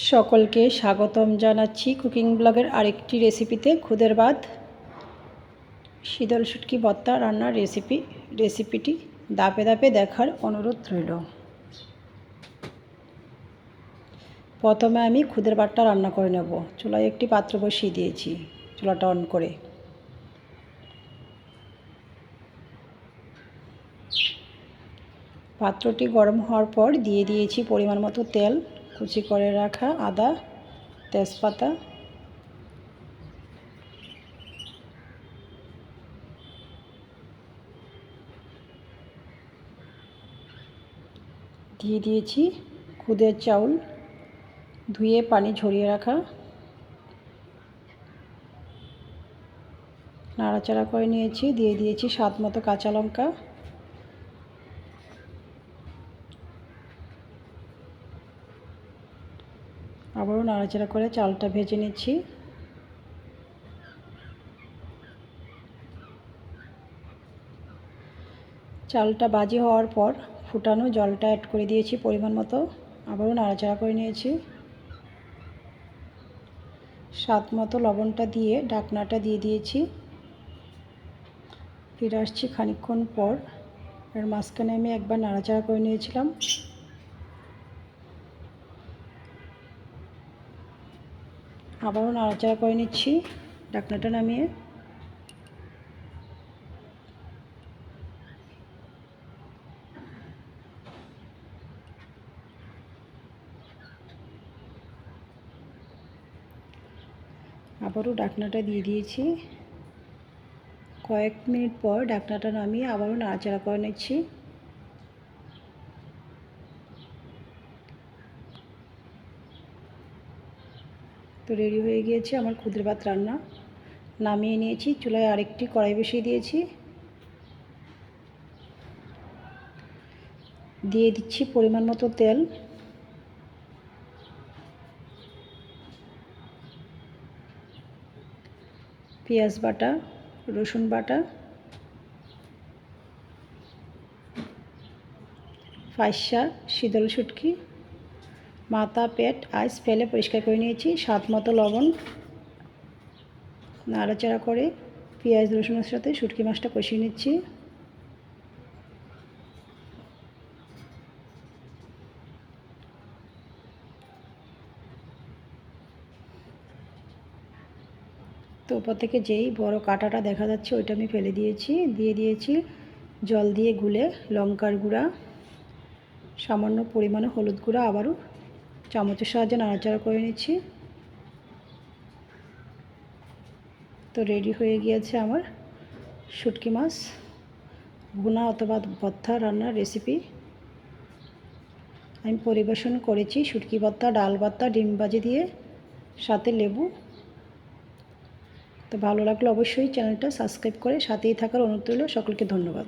সকলকে স্বাগতম জানাচ্ছি কুকিং ব্লগের আরেকটি রেসিপিতে। খুদের ভাত শীতল শুটকি ভর্তা রান্নার রেসিপিটি ধাপে ধাপে দেখার অনুরোধ রইল। প্রথমে আমি খুদের ভাতটা রান্না করে নেব। চুলায় একটি পাত্র বসিয়ে দিয়েছি, চুলাটা অন করে। পাত্রটি গরম হওয়ার পর দিয়ে দিয়েছি পরিমাণ মতো তেল, কুচি করে রাখা আদা, তেজপাতা, দিয়ে দিয়েছি খুদের চাউল ধুয়ে পানি ঝরিয়ে রাখা, নাড়াচাড়া করে নিয়েছি। দিয়ে দিয়েছি স্বাদ মতো কাঁচা লঙ্কা, আবারও নাড়াচাড়া করে চালটা ভেজে নিচ্ছি। চালটা ভাজি হওয়ার পর ফুটানো জলটা অ্যাড করে দিয়েছি পরিমাণ মতো, আবারও নাড়াচাড়া করে নিয়েছি। স্বাদ মতো লবণটা দিয়ে ঢাকনাটা দিয়ে দিয়েছি। ফিরে আসছি খানিকক্ষণ পর। এর মাঝখানে আমি একবার নাড়াচাড়া করে নিয়েছিলাম। আবারও নাড়াচাড়া করে নিচ্ছি ঢাকনাটা নামিয়ে। আবারও ঢাকনাটা দিয়ে দিয়েছি। কয়েক মিনিট পর ঢাকনাটা নামিয়ে আবারও নাড়াচাড়া করে নিচ্ছি। তো রেডি হয়ে গিয়েছে আমার খুদের ভাত রান্না। নামিয়ে নিয়েছি। চুলায় আরেকটি কড়াই বসিয়ে দিয়েছি। দিয়ে দিচ্ছি পরিমাণ মতো তেল, পেঁয়াজ বাটা, রসুন বাটা, ফাইসা শীতল শুটকি মাথা পেট আইস ফেলে পরিষ্কার করে নিয়েছি, স্বাদ মতো লবণ, নাড়াচাড়া করে পেঁয়াজ রসুনের সাথে শুটকি মাছটা কষিয়ে নিচ্ছি। তো উপর থেকে যেই বড় কাঁটাটা দেখা যাচ্ছে ওইটা আমি ফেলে দিয়েছি। দিয়ে দিয়েছি জল দিয়ে গুলে লঙ্কার গুঁড়া, সামান্য পরিমাণে হলুদ গুঁড়া, আবারও চামচের সাহায্যে নাড়াচাড়া করে নিচ্ছি। তো রেডি হয়ে গিয়েছে আমার শুটকি মাছ ভুনা অথবা ভর্তা রান্নার রেসিপি। আমি পরিবেশন করেছি শুটকি ভর্তা, ডাল ভর্তা, ডিম ভাজি দিয়ে, সাথে লেবু। তো ভালো লাগলে অবশ্যই চ্যানেলটা সাবস্ক্রাইব করে সাথেই থাকার অনুরোধ রইল। সকলকে ধন্যবাদ।